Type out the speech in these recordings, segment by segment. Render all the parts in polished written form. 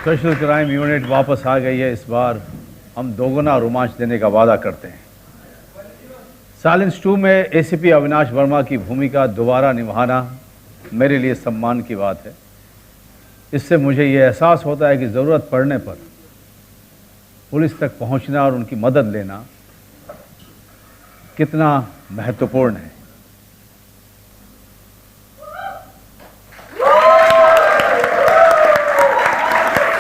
Special crime unit वापस आ गई है। इस बार हम दोगुना रोमांच देने का वादा करते हैं। साइलेंस 2 में एसीपी अविनाश वर्मा की भूमिका दोबारा निभाना मेरे लिए सम्मान की बात है। इससे मुझे ये एहसास होता है कि ज़रूरत पड़ने पर पुलिस तक पहुंचना और उनकी मदद लेना कितना महत्वपूर्ण है।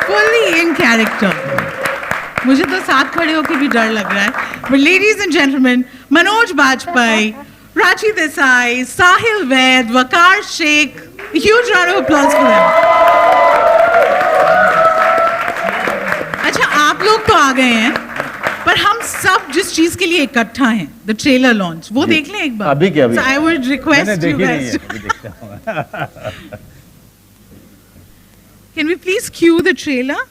Fully in character. मुझे तो साथ खड़े होकर भी डर लग रहा है। But ladies and gentlemen, Manoj Bajpayee, Prachi Desai, Sahil Vaid, Vaquar Shaikh, a huge round of applause for them. अच्छा, आप लोग तो आ गए हैं, पर हम सब जिस चीज के लिए इकट्ठा हैं, the trailer launch, वो देख लें एक बार। अभी क्या अभी? So I would request you guys. Can we please cue the trailer?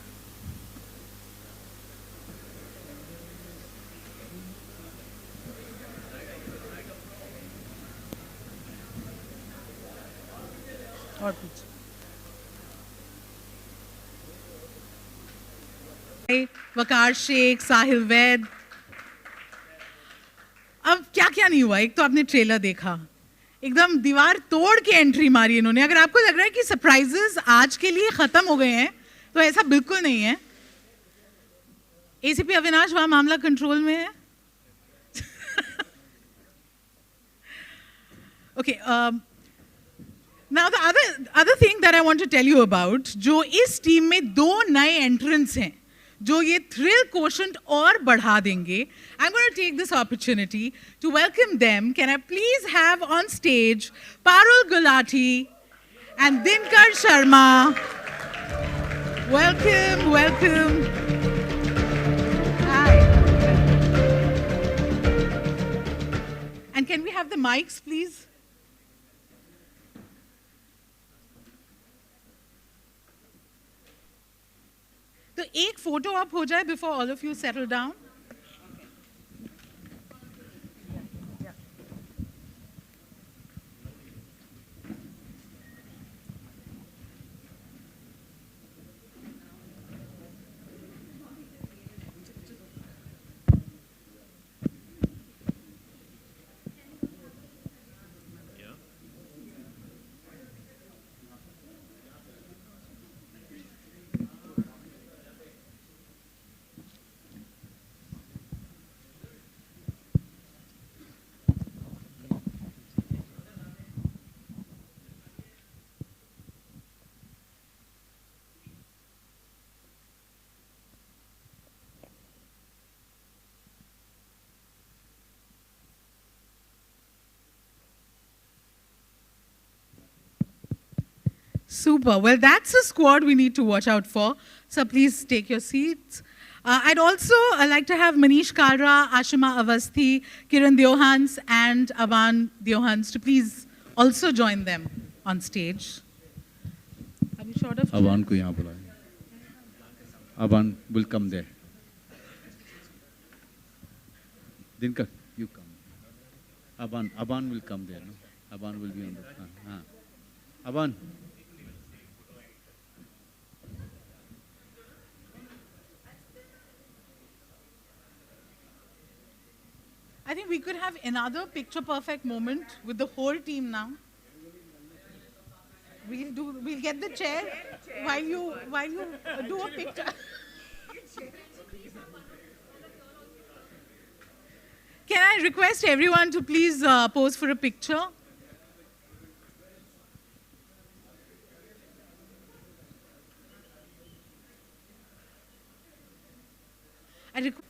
और कुछ वकार शेख, साहिल वैद। अब क्या क्या नहीं हुआ, एक तो आपने ट्रेलर देखा, एकदम दीवार तोड़ के एंट्री मारी इन्होंने। अगर आपको लग रहा है कि सरप्राइजेस आज के लिए खत्म हो गए हैं, तो ऐसा बिल्कुल नहीं है। एसीपी अविनाश, वहां मामला कंट्रोल में है। Okay, now the other thing that I want to tell you about, जो इस टीम में दो नए एंट्रेंस हैं जो ये थ्रिल कोशेंट और बढ़ा देंगे। I am going to take this opportunity to welcome them. Can I please have on stage Parul Gulati and Dinkar Sharma. Welcome, welcome. Hi. And can we have the mics please? तो एक फोटो आप हो जाए before all of you settle down. Super. Well, that's a squad we need to watch out for. So please take your seats. I'd also like to have Manish Kalra, Ashima Avasthi, Kiran Diohans, and Aban Diohans to please also join them on stage. Are we short of time? Aban को यहाँ बुलाएं. Aban will come there. Dinkar, you come. Aban will come there. No? Aban will be on the. Aban. I think we could have another picture-perfect moment with the whole team now. We'll get the chair while you do a picture. Can I request everyone to please pose for a picture? I request.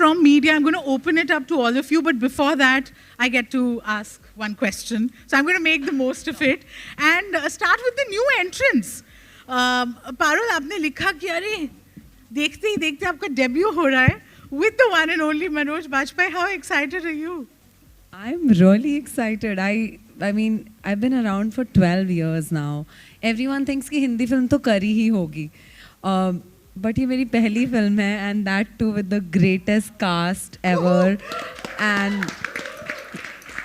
from media. I'm going to open it up to all of you, but before that, I get to ask one question. So I'm going to make the most of it and start with the new entrants. Parul, आपने लिखा कि अरे देखते ही देखते आपका debut हो रहा है with the one and only Manoj Bajpayee. How excited are you? I'm really excited. I mean, I've been around for 12 years now. Everyone thinks कि हिंदी फिल्म तो करी ही होगी. But ये मेरी पहली फिल्म है, and that too with the greatest cast ever. And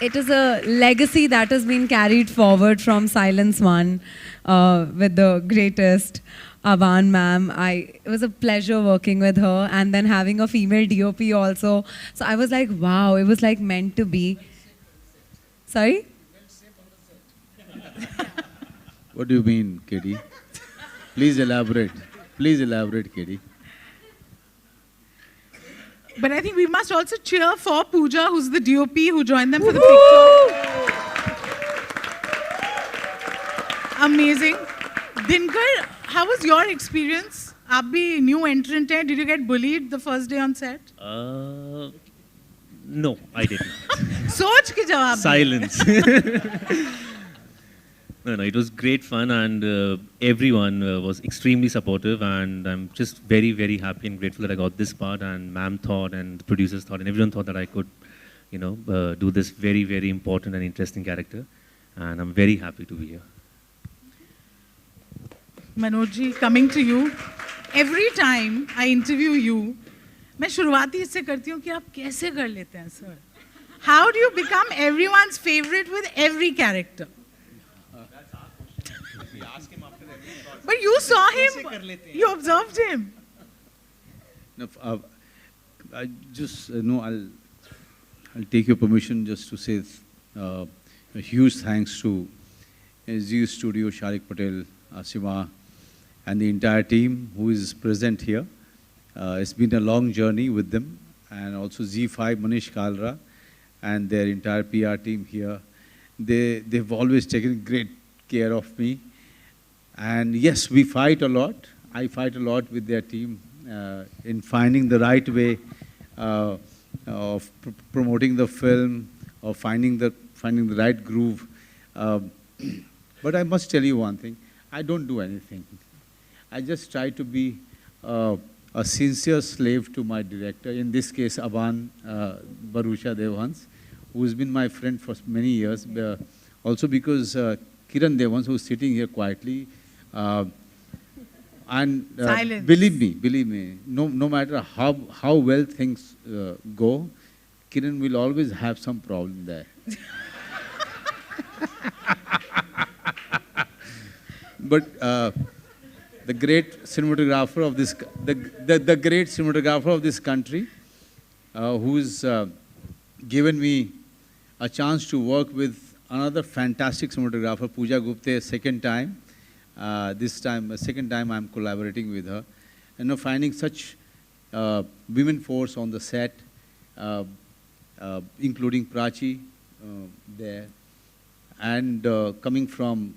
it is a legacy that has been carried forward from Silence One with the greatest Avan ma'am. It was a pleasure working with her, and then having a female DOP also. So I was like, wow, it was like meant to be. Sorry? What do you mean, Katie? Please elaborate. Please elaborate, Katie. But I think we must also cheer for Pooja, who's the DOP, who joined them for the picture. Amazing. Dinkar, how was your experience? आप भी new entrant हैं. Did you get bullied the first day on set? No, I didn't. सोच के जवाब. Silence. No, it was great fun, and everyone was extremely supportive, and I'm just very, very happy and grateful that I got this part, and ma'am thought, and the producers thought, and everyone thought that I could, do this very, very important and interesting character, and I'm very happy to be here. Manoj ji, coming to you. Every time I interview you, मैं शुरुआती इससे करती हूँ कि आप कैसे कर लेते हैं, sir? How do you become everyone's favorite with every character? But you saw him, you observed him. No, I just, I'll take your permission just to say a huge thanks to SG Studio, Sharik Patel, Asima, and the entire team who is present here. It's been a long journey with them, and also Z5, Manish Kalra, and their entire PR team here. They've always taken great care of me. And yes, we fight a lot. I fight a lot with their team in finding the right way of promoting the film, or finding the right groove. But I must tell you one thing: I don't do anything. I just try to be a sincere slave to my director. In this case, Aban Barusha Devans, who has been my friend for many years. Also because Kiran Devans, who is sitting here quietly. And believe me, no matter how well things go, Kiran will always have some problem there. But the great cinematographer of this, the great cinematographer of this country, who's given me a chance to work with another fantastic cinematographer, Pooja Gupte, second time. This time, second time I'm collaborating with her. And finding such women force on the set, including Prachi there. And coming from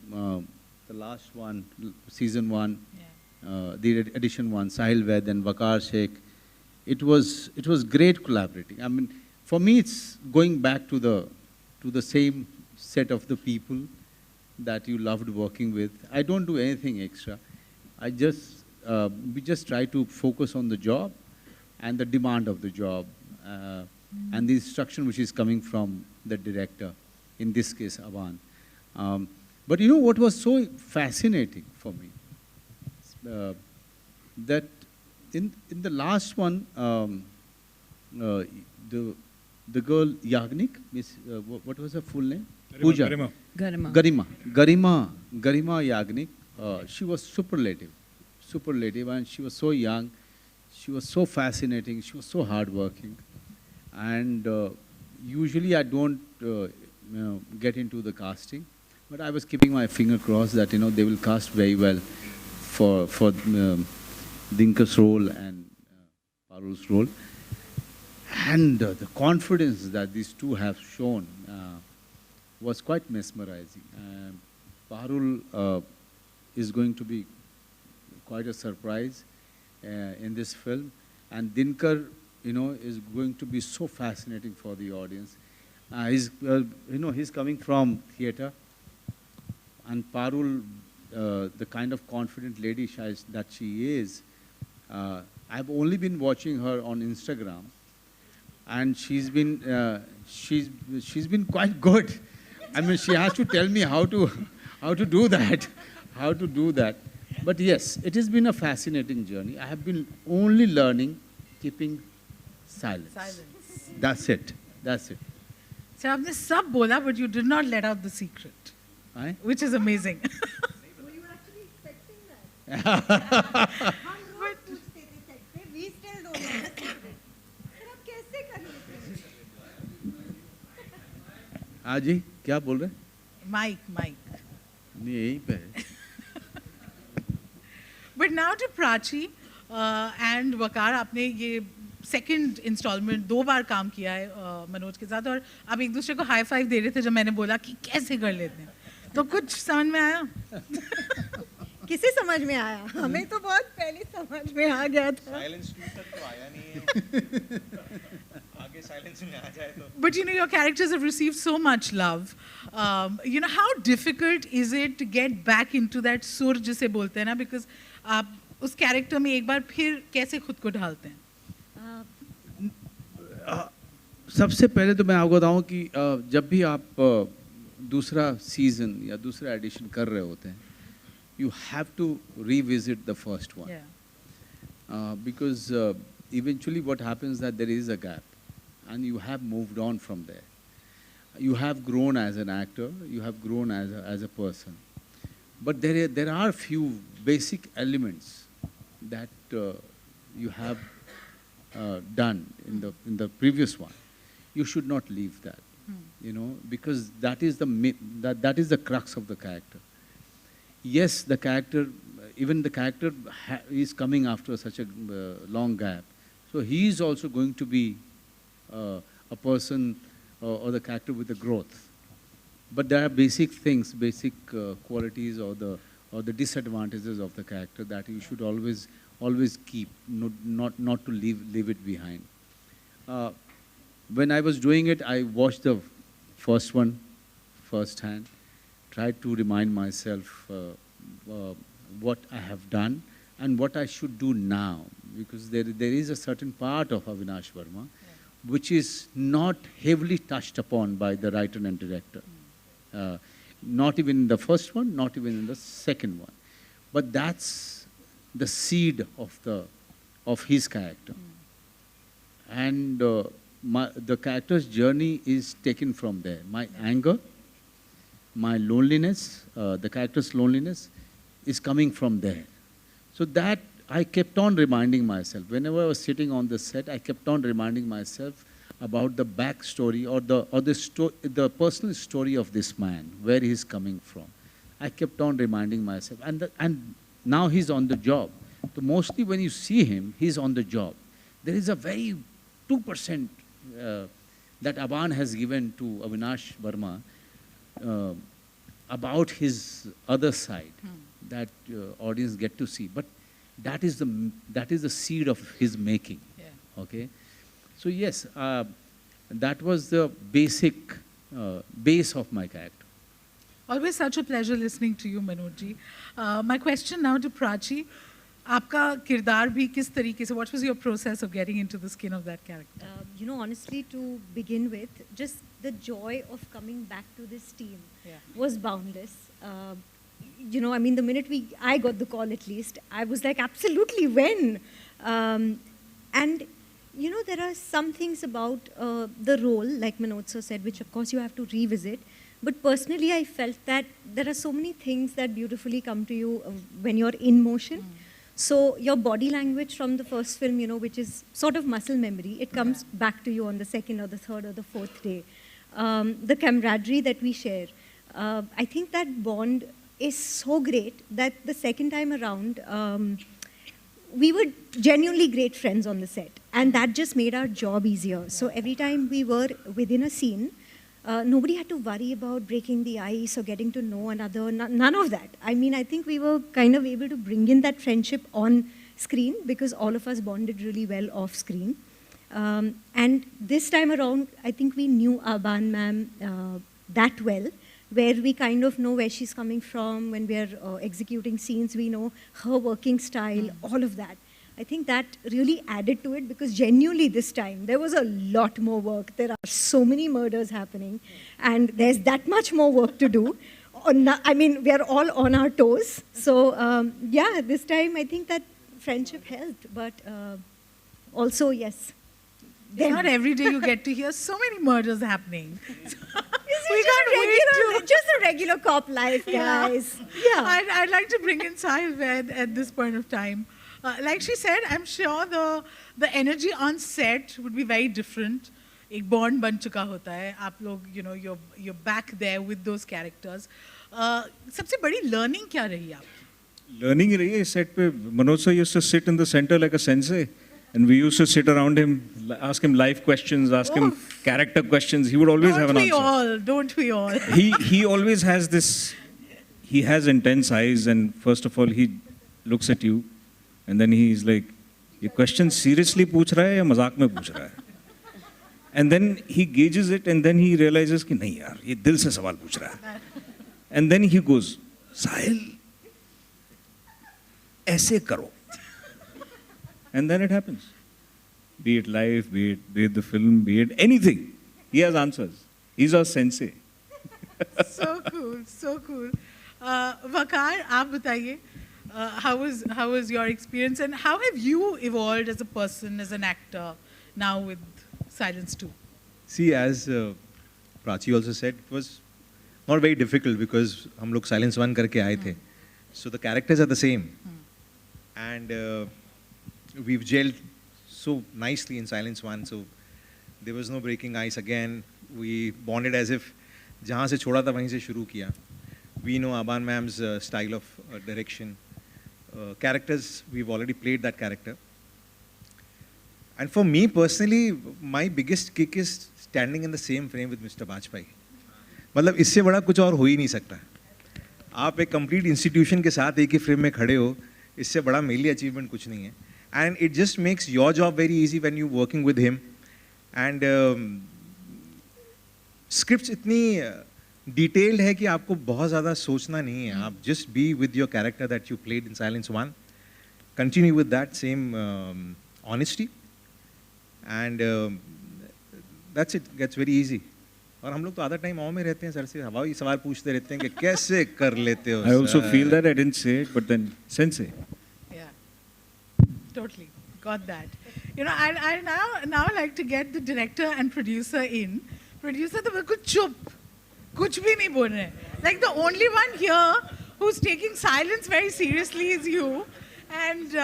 the last one, season one, the edition one, Sahil Vaid and Vaquar Shaikh. It was great collaborating. I mean, for me, it's going back to the same set of the people that you loved working with. I don't do anything extra. We just try to focus on the job and the demand of the job and the instruction which is coming from the director, in this case, Avan. But you know what was so fascinating for me? That in the last one, the girl Yagnik, what was her full name? Pooja. Garima Yagnik. She was superlative, and she was so young. She was so fascinating. She was so hardworking, and usually I don't get into the casting, but I was keeping my finger crossed that they will cast very well for Dinkar's role and Parul's role, and the confidence that these two have shown was quite mesmerizing. Parul is going to be quite a surprise in this film, and Dinkar is going to be so fascinating for the audience. He's coming from theater, and Parul, the kind of confident lady that she is, I've only been watching her on Instagram, and she's been quite good. I mean, she has to tell me how to do that, But yes, it has been a fascinating journey. I have been only learning, keeping silence. That's it. So आपने सब बोला, but you did not let out the secret, Right? which is amazing. Were you actually expecting that? हम रोज पूछते थे set पे, we still don't know the secret. फिर आप कैसे कर लेते हैं? हाँ जी, क्या बोल रहे हैं? Mike. नहीं, यहीं पे है. But now to Prachi and Vaquar, आपने ये सेकंड इंस्टॉलमेंट 2 बार काम किया है मनोज के साथ, और आप एक दूसरे को हाई फाइव दे रहे थे जब मैंने बोला कि कैसे कर लेते हैं, तो कुछ समझ में आया? किसे समझ में आया? हमें तो बहुत पहले समझ में आ गया था. साइलेंस 2 तक तो आया नहीं है. आगे साइलेंस में आ जाए तो. But you know, your characters have received so much love. You know, how difficult is it to get back into that सुर जिसे बोलते हैं ना, because आप उस कैरेक्टर में एक बार फिर कैसे खुद को ढालते हैं? सबसे पहले तो मैं आपको बताऊं कि जब भी आप दूसरा सीजन या दूसरा एडिशन कर रहे होते हैं, you have to revisit the first one. Because eventually what happens that there is a gap and you have moved on from there. You have grown as an actor, you have grown as a person. But there are few basic elements that you have done in the previous one. You should not leave that, because that is the crux of the character. Yes, the character, even the character is coming after such a long gap. So he is also going to be a person or the character with the growth. But there are basic things, basic qualities or the disadvantages of the character that you should always keep, not to leave it behind. When I was doing it, I watched the first one firsthand, tried to remind myself what I have done and what I should do now, because there is a certain part of Avinash Verma which is not heavily touched upon by the writer and director. Not even in the first one, not even in the second one. But that's the seed of his character. And the character's journey is taken from there. My anger, my loneliness, the character's loneliness is coming from there. So that I kept on reminding myself. Whenever I was sitting on the set, I kept on reminding myself about the backstory or the personal story of this man, where he's coming from. I kept on reminding myself. And now he's on the job. So mostly when you see him, he's on the job. There is a very 2% that Aban has given to Avinash Verma about his other side that audience get to see. But that is the seed of his making. Okay, so yes, that was the basic base of my character. Always such a pleasure listening to you, Manoj ji. My question now to Prachi. आपका किरदार भी किस तरीके से, what was your process of getting into the skin of that character? Honestly, to begin with, just the joy of coming back to this team was boundless. I mean, the minute I got the call, at least, I was like, absolutely, when? And, there are some things about the role, like Manoj sir said, which of course you have to revisit. But personally, I felt that there are so many things that beautifully come to you when you're in motion. So your body language from the first film, which is sort of muscle memory, it comes back to you on the second or the third or the fourth day. The camaraderie that we share, I think that bond is so great that the second time around, we were genuinely great friends on the set. And that just made our job easier. So every time we were within a scene, nobody had to worry about breaking the ice or getting to know another, none of that. I mean, I think we were kind of able to bring in that friendship on screen because all of us bonded really well off screen. And this time around, I think we knew Aban ma'am that well, where we kind of know where she's coming from. When we are executing scenes, we know her working style, all of that. I think that really added to it, because genuinely this time there was a lot more work. There are so many murders happening, and there's that much more work to do. I mean, we are all on our toes. So yeah, this time I think that friendship helped, but also, yes. It's not every day you get to hear so many murders happening. We can't wait to... Just a regular cop life, guys. Yeah. I'd like to bring in Sahil Vaid at this point of time. Like she said, I'm sure the energy on set would be very different. एक bond बन चुका होता है. आप लोग, you know, you're back there with those characters. सबसे बड़ी learning क्या रही आपकी? Learning ही रही है set पे. Manoj sir used to sit in the center like a sensei, and we used to sit around him, ask him life questions, ask him character questions. He would always have an answer. Don't we all? He always has this. He has intense eyes, and first of all, he looks at you. And then he's like, ये question seriously पूछ रहा है या मजाक में पूछ रहा है? And then he gauges it, and then he realizes कि नहीं यार, ये दिल से सवाल पूछ रहा है. And then he goes, Sahil, ऐसे करो. And then it happens. Be it life, be it the film, be it anything. He has answers. He's our sensei. So cool, so cool. Vaquar, आप बताइए. How was your experience, and how have you evolved as a person, as an actor, now with Silence 2? See, as Prachi also said, it was not very difficult because हम लोग Silence 1 करके आए थे. So the characters are the same. And we've gelled so nicely in Silence 1. So there was no breaking ice again. We bonded as if जहाँ से छोड़ा था वहीं से शुरू किया. We know Aban ma'am's style of direction. Characters, we've already played that character. And for me personally, my biggest kick is standing in the same frame with Mr. Bajpayee. मतलब इससे बड़ा कुछ और हो ही नहीं सकता. आप एक complete institution के साथ एक ही frame में खड़े हो, इससे बड़ा मेरे लिए achievement कुछ नहीं है. And it just makes your job very easy when you're working with him. And scripts इतनी detailed है कि आपको बहुत ज़्यादा सोचना नहीं है. आप just be with your character that you played in Silence 1. Continue with that same honesty. And that's it. Gets very easy. और हम लोग तो आधा टाइम आओ में रहते हैं सर से हवाई सवाल पूछते रहते हैं कि कैसे कर लेते हो. I also feel that. I didn't say it, but then sensei. Yeah, totally got that. You know, I now like to get the director and producer in. Producer तो बिल्कुल चुप, कुछ भी नहीं बोल रहे. Like the only one here who's taking silence very seriously is you. And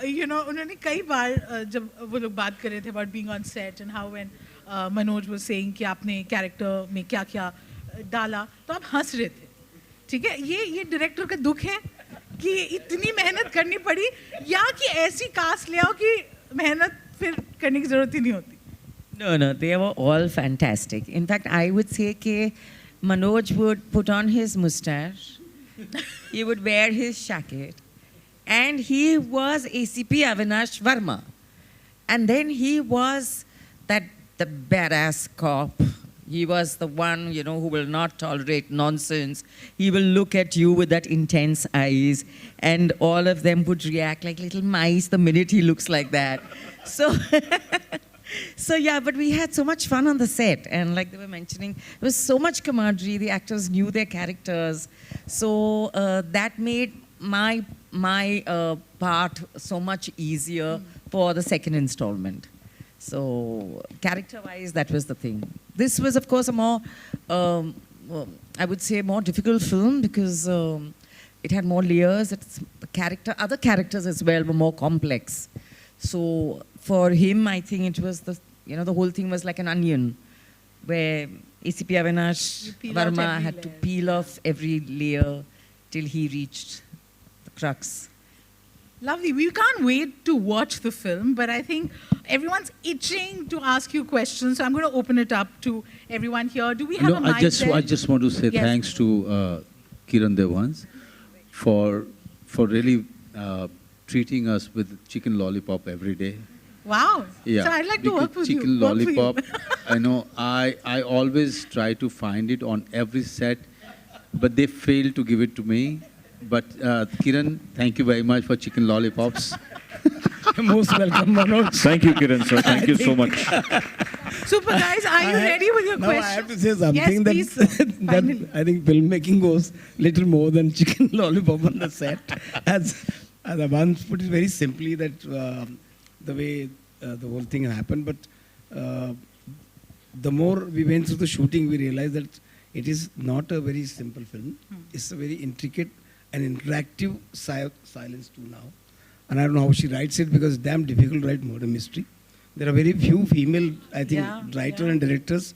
you know, उन्होंने कई बार जब वो लोग बात कर रहे थे about being on set and how when Manoj was saying कि आपने character में क्या क्या डाला, तो आप हंस रहे थे. ठीक है, ये director का दुख है कि इतनी मेहनत करनी पड़ी या कि ऐसी कास्ट ले आओ कि मेहनत फिर करने की जरूरत ही नहीं होती. No, they were all fantastic. In fact, I would say that Manoj would put on his mustache, he would wear his jacket, and he was ACP Avinash Verma. And then he was the badass cop. He was the one, you know, who will not tolerate nonsense. He will look at you with that intense eyes, and all of them would react like little mice the minute he looks like that. So... So yeah, but we had so much fun on the set, and like they were mentioning, there was so much camaraderie. The actors knew their characters, so that made my part so much easier for the second installment. So character-wise, that was the thing. This was, of course, a more, I would say, more difficult film because it had more layers. Other characters as well were more complex. So for him, I think it was the whole thing was like an onion, where ACP Avinash Verma had to peel off every layer till he reached the crux. Lovely. We can't wait to watch the film, but I think everyone's itching to ask you questions, so I'm going to open it up to everyone here. Do we have a mic there? I just want to say thanks to Kiran Devans for really treating us with chicken lollipop every day. Wow. Yeah. So I'd like to work with chicken you. lollipop. I know. I always try to find it on every set, but they fail to give it to me. But Kiran, thank you very much for chicken lollipops. Most welcome, Manoj. Thank you, Kiran, sir. Thank you so much. Super, guys. Are you ready with your Now questions? I have to say something Yes, that, please. that I think filmmaking goes little more than chicken lollipop on the set. As Aman put it very simply, that the way the whole thing happened. But the more we went through the shooting, we realized that it is not a very simple film. It's a very intricate and interactive silence too now. And I don't know how she writes it, because it's damn difficult to write murder mystery. There are very few female, I think, writers and directors.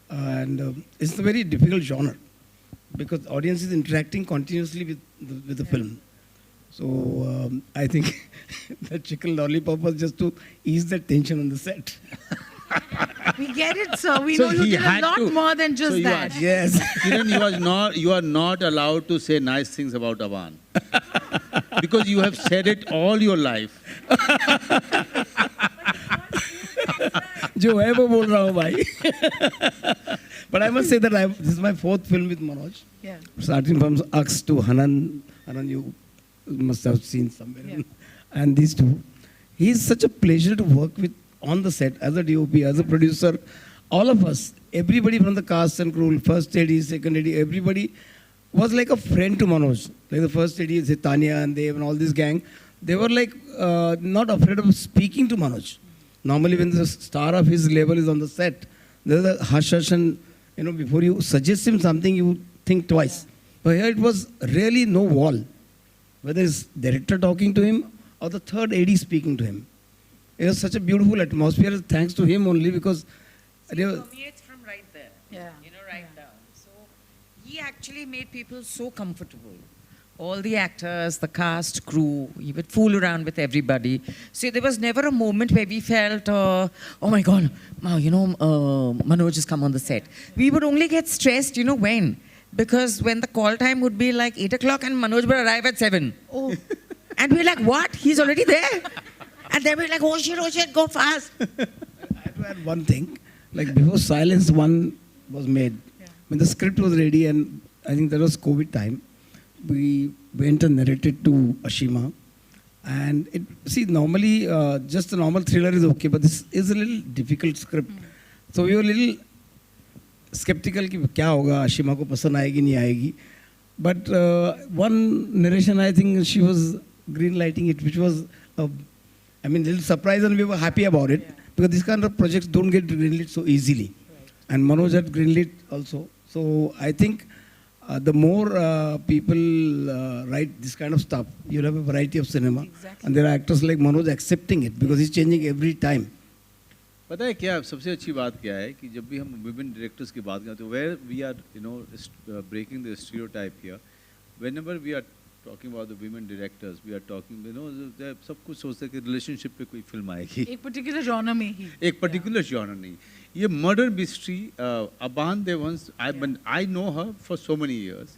And it's a very difficult genre, because the audience is interacting continuously with the film. So I think the chicken lollipop was just to ease the tension on the set. We get it, sir. We So know you he did a had lot to- more than just so you that. are- Yes. Kiran, you are not allowed to say nice things about Avan. Because you have said it all your life. जो है वो बोल रहा हूँ भाई. But I must say that this is my fourth film with Manoj. Yeah. Starting from Ux to Hanan. Hanan you must have seen somewhere. Yeah. And these two. He is such a pleasure to work with on the set, as a DOP, as a producer. All of us, everybody from the cast and crew, first AD, second AD, everybody was like a friend to Manoj. Like the first AD, Tanya and Dev and all this gang. They were like not afraid of speaking to Manoj. Normally when the star of his level is on the set, there's a hush and, before you suggest him something, you think twice. But here it was really no wall. Whether it's director talking to him or the third AD speaking to him. It was such a beautiful atmosphere, thanks to him only, because It permeates from right there. Yeah. Right down. So he actually made people so comfortable. All the actors, the cast, crew, he would fool around with everybody. So there was never a moment where we felt, oh my God, Manoj has come on the set. We would only get stressed, when? Because when the call time would be like 8 o'clock and Manoj would arrive at 7. Oh. And we're like, what? He's already there? And then we're like, oh shit, go fast. I had to add one thing. Like before Silence 1 was made, when the script was ready, and I think that was COVID time, we went and narrated to Ashima. And normally just a normal thriller is okay, but this is a little difficult script. So we were a little skeptical कि क्या होगा, Ashima को पसंद आएगी नहीं आएगी. But one narration, I think she was green lighting it, which was a little surprise, and we were happy about it, because these kind of projects don't get greenlit so easily. And Manoj had greenlit also. So I think the more people write this kind of stuff, you'll have a variety of cinema. Exactly. And there are actors like Manoj accepting it, because he's changing every time. पता है क्या सबसे अच्छी बात क्या है कि जब भी हम women directors की बात करते हैं, where we are breaking the stereotype here, whenever we are talking about the women directors, we are talking, सब कुछ सोचते हैं कि relationship पे कोई फिल्म आएगी, एक particular genre में ही. एक particular genre नहीं. ये murder mystery, Aban Devans, I know her for so many years.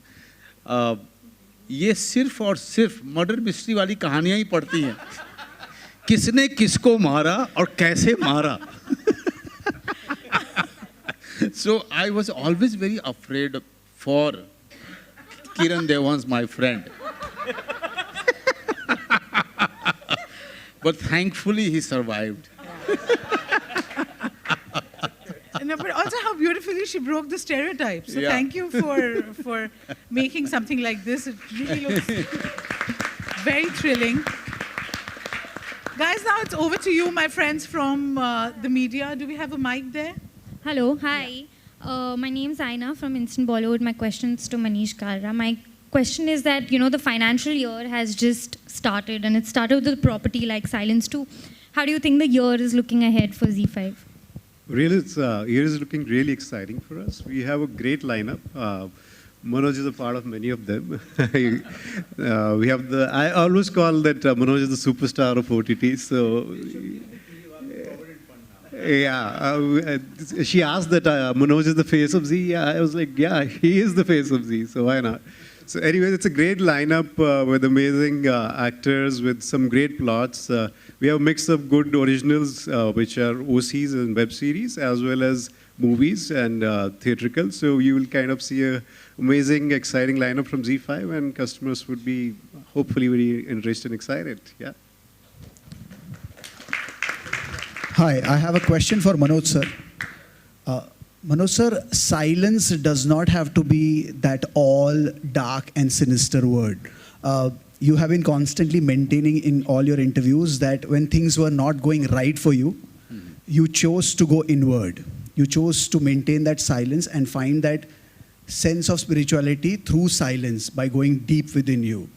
ये सिर्फ और सिर्फ murder mystery वाली कहानियाँ ही पढ़ती हैं. किसने किसको मारा और कैसे मारा. So I was always very afraid for Kiran Devans, my friend. But thankfully he survived. No, but also how beautifully she broke the stereotypes. So Yeah. thank you for making something like this. It really looks very thrilling. Guys, now it's over to you, my friends from the media. Do we have a mic there? Hello, hi. My name is Aina from Instant Bollywood. My question is to Manish Kalra. My question is that, the financial year has just started, and it started with a property like Silence 2. How do you think the year is looking ahead for Z5? Really, year is looking really exciting for us. We have a great lineup. Manoj is a part of many of them. We have I always call that Manoj is the superstar of OTT. So, she asked that Manoj is the face of Z. Yeah, I was like, yeah, he is the face of Z. So why not? So anyways, it's a great lineup with amazing actors, with some great plots. We have a mix of good originals, which are OCs and web series, as well as movies and theatrical. So you will kind of see a amazing, exciting lineup from Z5, and customers would be hopefully very interested and excited. Yeah. Hi, I have a question for Manoj sir. Manoj sir, silence does not have to be that all dark and sinister word. You have been constantly maintaining in all your interviews that when things were not going right for you, you chose to go inward. You chose to maintain that silence and find that sense of spirituality through silence by going deep within you.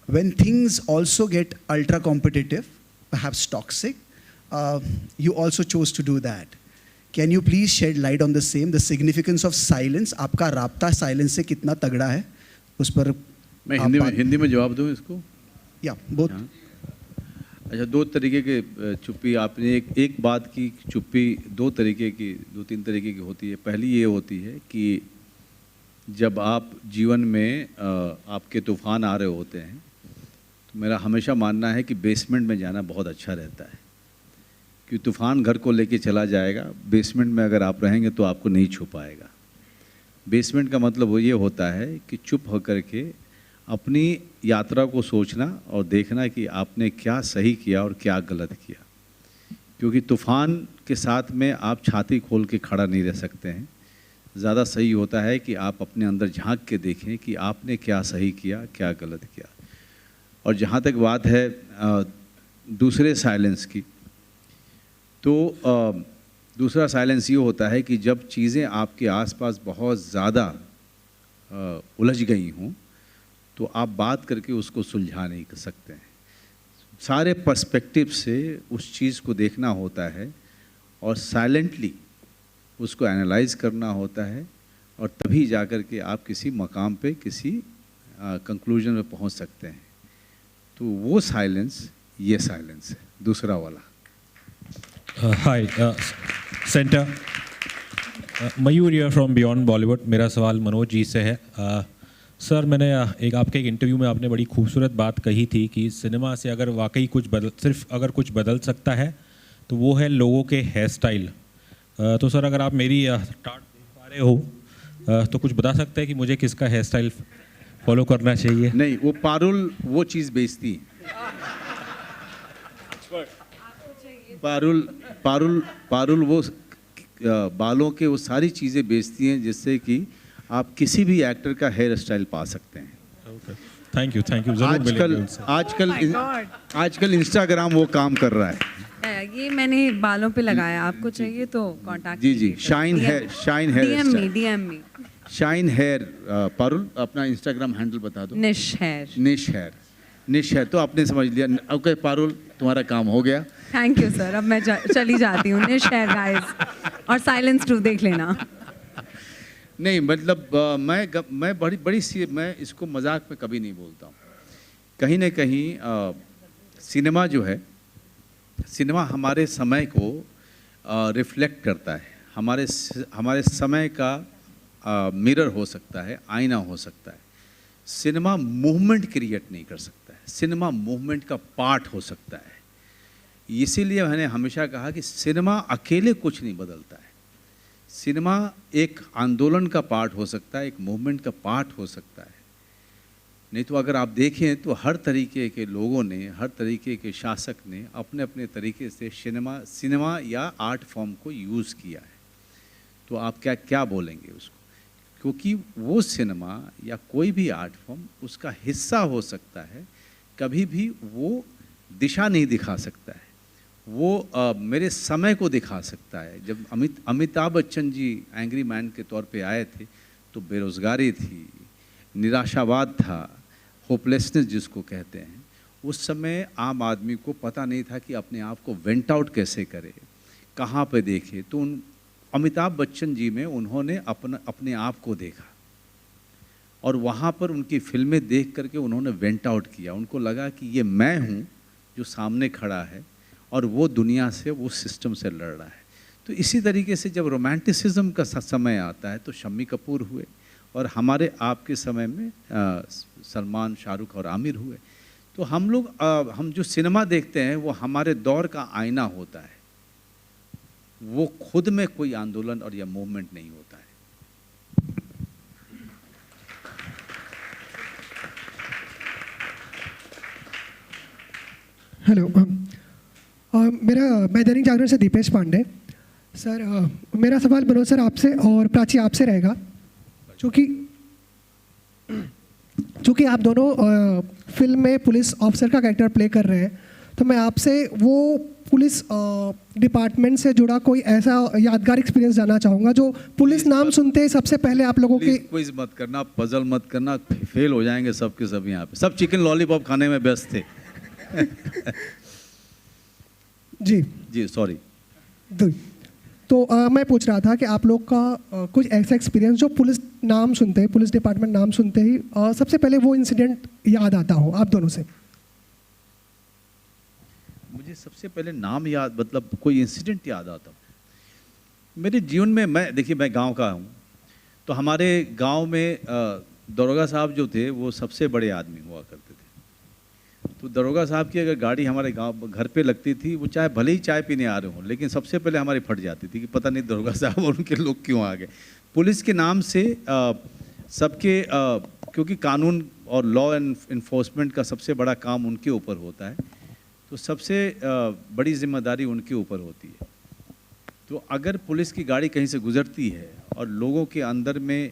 When things also get ultra competitive, perhaps toxic, you also chose to do that. Can you please shed light on the same, the significance of silence? आपका राब्ता silence से कितना तगड़ा है? उस पर मैं हिंदी में जवाब दूं इसको? या बोथ. अच्छा, दो तरीके के चुप्पी आपने एक बात की चुप्पी दो तीन तरीके की होती है. पहली ये होती है कि जब आप जीवन में आपके तूफान आ रहे होते हैं तो मेरा हमेशा मानना है कि बेसमेंट में जाना बहुत अच्छा रहता है, कि तूफान घर को लेके चला जाएगा, बेसमेंट में अगर आप रहेंगे तो आपको नहीं छू पाएगा. बेसमेंट का मतलब वो ये होता है कि चुप होकर के अपनी यात्रा को सोचना और देखना कि आपने क्या सही किया और क्या गलत किया, क्योंकि तूफान के साथ में आप छाती खोल के खड़ा नहीं रह सकते हैं. ज़्यादा सही होता है कि आप अपने अंदर झांक के देखें कि आपने क्या सही किया, क्या गलत किया. और जहाँ तक बात है दूसरे साइलेंस की, तो दूसरा साइलेंस ये होता है कि जब चीज़ें आपके आसपास बहुत ज़्यादा उलझ गई हों तो आप बात करके उसको सुलझा नहीं कर सकते हैं. सारे पर्सपेक्टिव से उस चीज़ को देखना होता है और साइलेंटली उसको एनालाइज करना होता है, और तभी जाकर के आप किसी मकाम पे किसी कंक्लूजन में पहुंच सकते हैं. तो वो साइलेंस ये साइलेंस है, दूसरा वाला. Hi centre, Mayur here from beyond Bollywood. मेरा सवाल मनोज जी से है. सर, मैंने आपके एक इंटरव्यू में आपने बड़ी खूबसूरत बात कही थी कि सिनेमा से अगर वाकई कुछ बदल सकता है तो वो है लोगों के हेयर स्टाइल. तो सर, अगर आप मेरी टार्ट देख पा रहे हो तो कुछ बता सकते हैं कि मुझे किसका हेयर स्टाइल फॉलो करना चाहिए? नहीं, वो पारुल वो चीज़ बेचती है. पारुल वो बालों के वो सारी चीज़ें बेचती हैं जिससे कि आप किसी भी एक्टर का हेयर स्टाइल पा सकते हैं. Thank you. आजकल इंस्टाग्राम वो काम कर रहा है. ये मैंने बालों पे लगाया, आपको चाहिए तो कांटेक्ट. जी, shine hair shine hair. Parul, अपना इंस्टाग्राम हैंडल बता दो. निश हेयर. तो आपने समझ लिया. ओके पारुल, तुम्हारा काम हो गया. Thank you sir. अब मैं चली जाती हूँ. निश हेयर गाइस, और साइलेंस 2 देख लेना. नहीं, मतलब मैं बड़ी सी, मैं इसको मजाक में कभी नहीं बोलता हूँ. कहीं ना कहीं सिनेमा जो है, सिनेमा हमारे समय को रिफ्लेक्ट करता है. हमारे समय का मिरर हो सकता है, आईना हो सकता है. सिनेमा मूवमेंट क्रिएट नहीं कर सकता है, सिनेमा मूवमेंट का पार्ट हो सकता है. इसीलिए मैंने हमेशा कहा कि सिनेमा अकेले कुछ नहीं बदलता है. सिनेमा एक आंदोलन का पार्ट हो सकता है, एक मूवमेंट का पार्ट हो सकता है. नहीं तो अगर आप देखें तो हर तरीके के लोगों ने, हर तरीके के शासक ने अपने अपने तरीके से सिनेमा या आर्ट फॉर्म को यूज़ किया है. तो आप क्या बोलेंगे उसको, क्योंकि वो सिनेमा या कोई भी आर्ट फॉर्म उसका हिस्सा हो सकता है, कभी भी वो दिशा नहीं दिखा सकता है. वो मेरे समय को दिखा सकता है. जब अमिताभ बच्चन जी एंग्री मैन के तौर पे आए थे तो बेरोज़गारी थी, निराशावाद था, होपलेसनेस जिसको कहते हैं. उस समय आम आदमी को पता नहीं था कि अपने आप को वेंट आउट कैसे करे, कहाँ पे देखे. तो अमिताभ बच्चन जी में उन्होंने अपने आप को देखा और वहाँ पर उनकी फिल्में देख करके उन्होंने वेंट आउट किया. उनको लगा कि ये मैं हूँ जो सामने खड़ा है और वो दुनिया से, वो सिस्टम से लड़ रहा है. तो इसी तरीके से जब रोमांटिसिज्म का समय आता है तो शम्मी कपूर हुए, और हमारे आपके समय में सलमान, शाहरुख और आमिर हुए। तो हम लोग हम जो सिनेमा देखते हैं वो हमारे दौर का आईना होता है, वो खुद में कोई आंदोलन और या मूवमेंट नहीं होता है। हेलो, मैं दैनिक जागरण से दीपेश पांडे। सर, मेरा सवाल मनोज सर आपसे और प्राची आपसे रहेगा, चूँकि आप दोनों फिल्म में पुलिस ऑफिसर का कैरेक्टर प्ले कर रहे हैं, तो मैं आपसे वो पुलिस डिपार्टमेंट से जुड़ा कोई ऐसा यादगार एक्सपीरियंस जानना चाहूँगा जो पुलिस नाम सुनते ही सबसे पहले आप लोगों के। क्विज मत करना, पजल मत करना, फेल हो जाएंगे सब के सब। यहाँ पे सब चिकन लॉलीपॉप खाने में व्यस्त थे। जी सॉरी। तो मैं पूछ रहा था कि आप लोग का कुछ ऐसा एक्सपीरियंस जो पुलिस नाम सुनते ही, पुलिस डिपार्टमेंट नाम सुनते ही सबसे पहले वो इंसिडेंट याद आता हो आप दोनों से। मुझे सबसे पहले नाम याद, मतलब कोई इंसिडेंट याद आता मेरे जीवन में। मैं गांव का हूँ, तो हमारे गांव में दरोगा साहब जो थे वो सबसे बड़े आदमी हुआ करते थे। तो दरोगा साहब की अगर गाड़ी हमारे गांव घर पे लगती थी, वो चाहे भले ही चाय पीने आ रहे हों, लेकिन सबसे पहले हमारी फट जाती थी कि पता नहीं दरोगा साहब और उनके लोग क्यों आ गए। पुलिस के नाम से सबके, क्योंकि कानून और लॉ एंड इन्फोर्समेंट का सबसे बड़ा काम उनके ऊपर होता है, तो सबसे बड़ी जिम्मेदारी उनके ऊपर होती है। तो अगर पुलिस की गाड़ी कहीं से गुजरती है और लोगों के अंदर में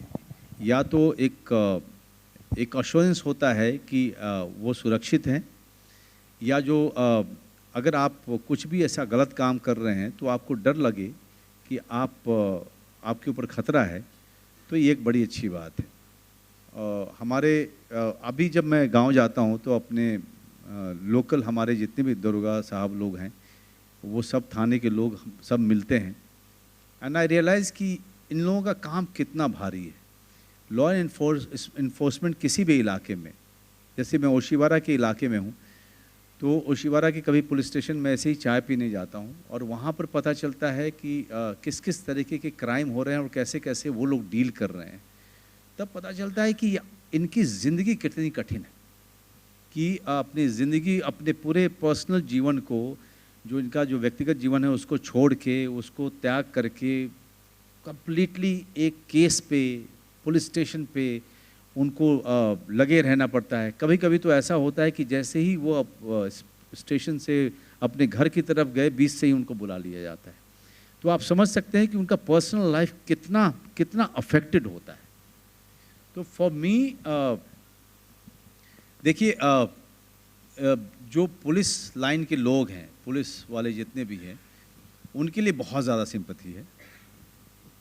या तो एक अश्योरेंस होता है कि वो सुरक्षित हैं, या जो अगर आप कुछ भी ऐसा गलत काम कर रहे हैं तो आपको डर लगे कि आपके ऊपर खतरा है, तो ये एक बड़ी अच्छी बात है। हमारे अभी जब मैं गांव जाता हूं तो अपने लोकल हमारे जितने भी दरोगा साहब लोग हैं वो सब थाने के लोग सब मिलते हैं, एंड आई रियलाइज़ कि इन लोगों का काम कितना भारी है। लॉ एंड इन्फोर्समेंट किसी भी इलाके में, जैसे मैं ओशिवारा के इलाके में हूँ, तो ओशिवारा के कभी पुलिस स्टेशन में ऐसे ही चाय पीने जाता हूँ और वहाँ पर पता चलता है कि किस किस तरीके के क्राइम हो रहे हैं और कैसे कैसे वो लोग डील कर रहे हैं। तब पता चलता है कि इनकी ज़िंदगी कितनी कठिन है कि अपनी ज़िंदगी, अपने पूरे पर्सनल जीवन को, जो इनका जो व्यक्तिगत जीवन है उसको छोड़ के, उसको त्याग करके कम्प्लीटली एक केस पे, पुलिस स्टेशन पे उनको लगे रहना पड़ता है। कभी कभी तो ऐसा होता है कि जैसे ही वो स्टेशन से अपने घर की तरफ गए, बीच से ही उनको बुला लिया जाता है। तो आप समझ सकते हैं कि उनका पर्सनल लाइफ कितना कितना अफेक्टेड होता है। तो फॉर मी, देखिए, जो पुलिस लाइन के लोग हैं, पुलिस वाले जितने भी हैं, उनके लिए बहुत ज़्यादा सिंपैथी है।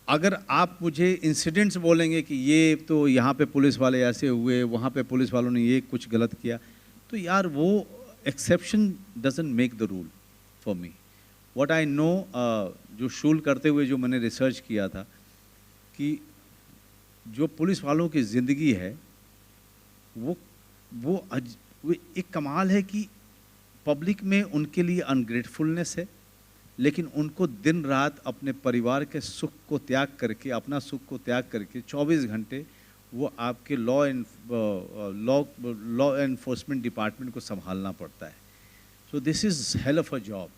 अगर आप मुझे इंसिडेंट्स बोलेंगे कि ये तो यहाँ पे पुलिस वाले ऐसे हुए, वहाँ पे पुलिस वालों ने ये कुछ गलत किया, तो यार वो exception doesn't make the rule for me. What I know, जो शूल करते हुए जो मैंने रिसर्च किया था कि जो पुलिस वालों की ज़िंदगी है वो एक कमाल है कि पब्लिक में उनके लिए अनग्रेटफुलनेस है, लेकिन उनको दिन रात अपने परिवार के सुख को त्याग करके, अपना सुख को त्याग करके 24 घंटे वो आपके लॉ एनफोर्समेंट डिपार्टमेंट को संभालना पड़ता है। So this is hell of a job,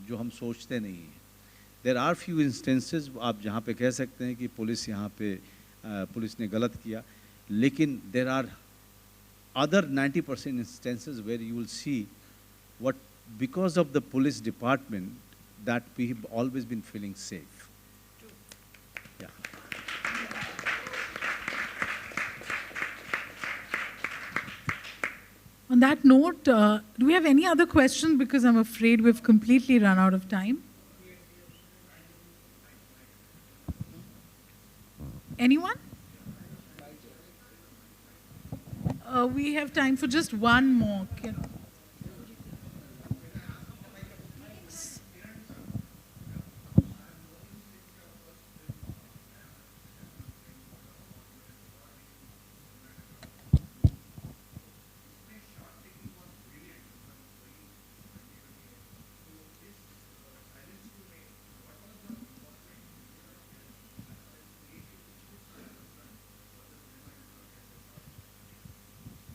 जो हम सोचते नहीं हैं। देयर आर फ्यू इंस्टेंसेस आप जहाँ पे कह सकते हैं कि पुलिस यहाँ पे पुलिस ने गलत किया, लेकिन there are other 90% instances where you will see what, because of the police department, that we have always been feeling safe. Yeah. On that note, do we have any other questions? Because I'm afraid we've completely run out of time. Anyone? We have time for just one more.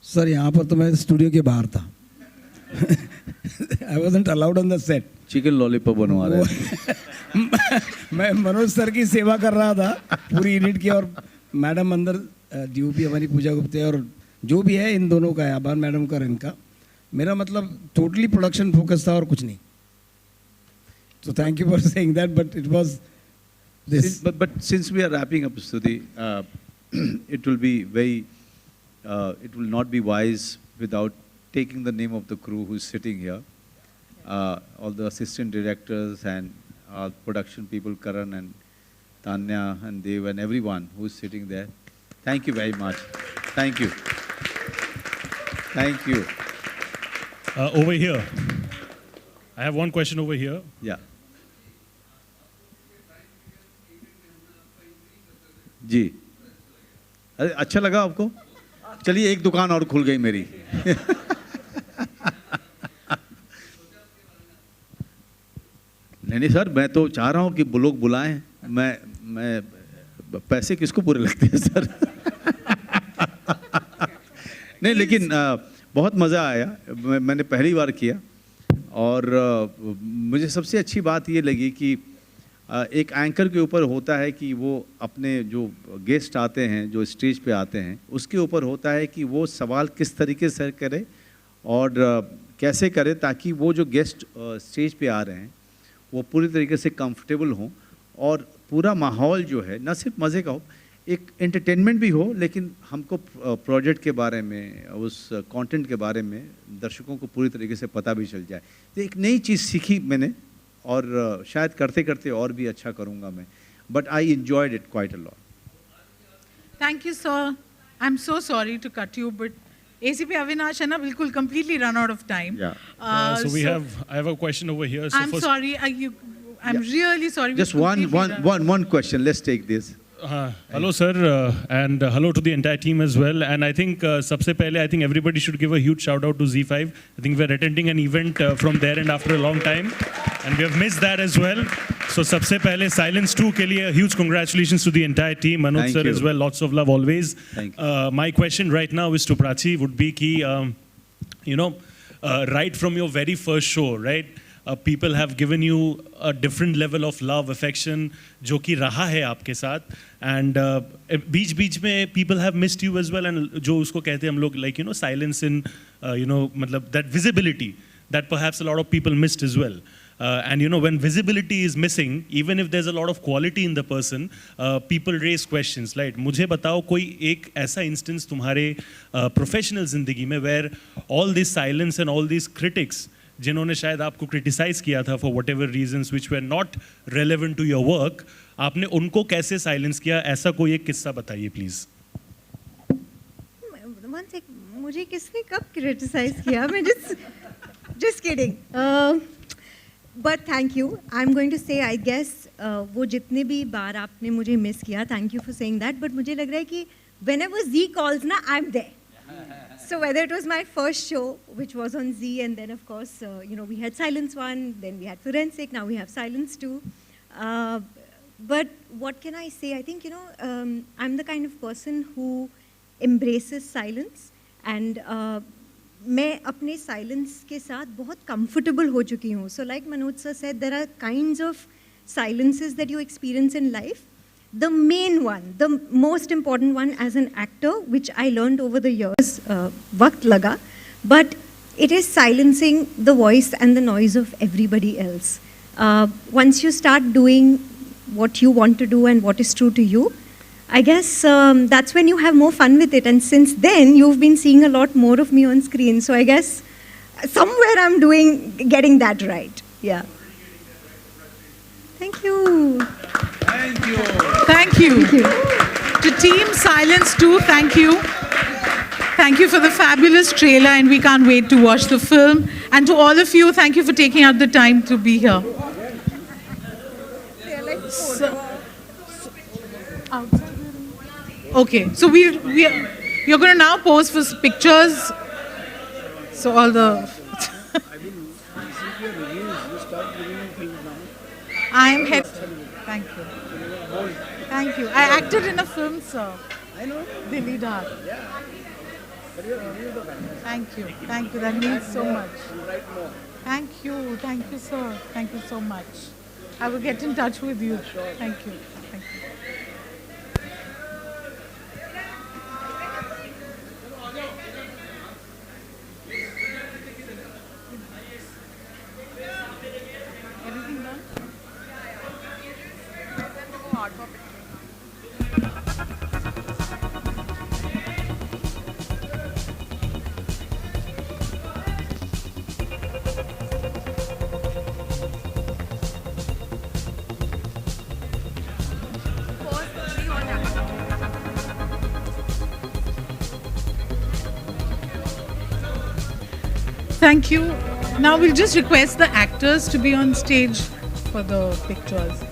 Sir यहाँ पर तो मैं studio के बाहर था. I wasn't allowed on the set. Chicken lollipop बनवा रहे हैं. मैं मनोज सर की सेवा कर रहा था पूरी यूनिट की, और मैडम अंदर डीओपी हमारी पूजा गुप्ते और जो भी है इन दोनों का है, आभार मैडम का और इनका. मेरा मतलब टोटली प्रोडक्शन फोकस था और कुछ नहीं. So thank you for saying that, but it was this. But since we are wrapping up, Stuti, it will be very, it will not be wise without taking the name of the crew who is sitting here. All the assistant directors and our production people, Karan and Tanya and Dev and everyone who is sitting there. Thank you very much. Thank you. Thank you. Over here. I have one question over here. Yeah. जी. अरे अच्छा लगा आपको? चलिए एक दुकान और खुल गई मेरी. नहीं सर, मैं तो चाह रहा हूँ कि लोग बुलाएं. मैं पैसे किसको पूरे लगते हैं सर? नहीं, लेकिन बहुत मज़ा आया. मैंने पहली बार किया और मुझे सबसे अच्छी बात ये लगी कि एक एंकर के ऊपर होता है कि वो अपने जो गेस्ट आते हैं, जो स्टेज पे आते हैं, उसके ऊपर होता है कि वो सवाल किस तरीके से करे और कैसे करे ताकि वो जो गेस्ट स्टेज पे आ रहे हैं वो पूरी तरीके से कंफर्टेबल हों और पूरा माहौल जो है न सिर्फ मज़े का हो, एक एंटरटेनमेंट भी हो, लेकिन हमको प्रोजेक्ट के बारे में, उस कंटेंट के बारे में दर्शकों को पूरी तरीके से पता भी चल जाए. तो एक नई चीज़ सीखी मैंने और शायद करते करते और भी अच्छा करूँगा मैं. But I enjoyed it quite a lot. Thank you sir. I am so sorry to cut you, but ACP Avinash है ना, बिल्कुल completely run out of time. Yeah. So I have a question over here. So I'm sorry. I'm really sorry. Just one question. Let's take this. Hello sir, and hello to the entire team as well. And I think सबसे पहले I think everybody should give a huge shout out to Z5. I think we're attending an event from there and after a long time, and we have missed that as well. So सबसे पहले Silence 2 के लिए huge congratulations to the entire team. Manoj sir as well, lots of love always. My question right now is to Prachi would be कि right from your very first show, right? People have given you a different level of love, affection, जो कि रहा है आपके साथ, and बीच में people have missed you as well, and जो उसको कहते हैं हम लोग like silence in मतलब that visibility that perhaps a lot of people missed as well. And when visibility is missing, even if there's a lot of quality in the person, people raise questions. Like मुझे बताओ कोई एक ऐसा instance तुम्हारे professional जिंदगी में where all this silence and all these critics जिन्होंने शायद आपको क्रिटिसाइज किया था for whatever reasons which were not relevant to your work, आपने उनको कैसे साइलेंस किया, ऐसा कोई एक किस्सा बताइए प्लीज. मुझे किसने कब क्रिटिसाइज किया? मैं just kidding. But thank you. I'm going to say, I guess वो जितने भी बार आपने मुझे मिस किया, thank you for saying that. But मुझे लग रहा है कि whenever Z calls ना, I'm there. So whether it was my first show, which was on Z, and then of course, we had Silence 1, then we had Forensic, now we have Silence 2. But what can I say? I think, I'm the kind of person who embraces silence, and मैं अपने silence के साथ बहुत comfortable हो चुकी हूँ. So like Manoj sir said, there are kinds of silences that you experience in life. The main one, the most important one as an actor, which I learned over the years, वक्त लगा, but it is silencing the voice and the noise of everybody else. Once you start doing what you want to do and what is true to you, I guess that's when you have more fun with it. And since then, you've been seeing a lot more of me on screen. So I guess somewhere I'm getting that right. Yeah. Thank you. Thank you. Thank you. Thank you. To Team Silence 2, thank you. Thank you for the fabulous trailer, and we can't wait to watch the film. And to all of you, thank you for taking out the time to be here. Okay, so you're going to now pose for pictures. So all the... I am head. Thank you. Thank you. I acted in a film, sir. I know. The lead art. Thank you. Thank you. That means so much. Thank you. Thank you, sir. Thank you so much. I will get in touch with you. Thank you. Thank you. Everything done? Thank you. Now we'll just request the actors to be on stage for the pictures.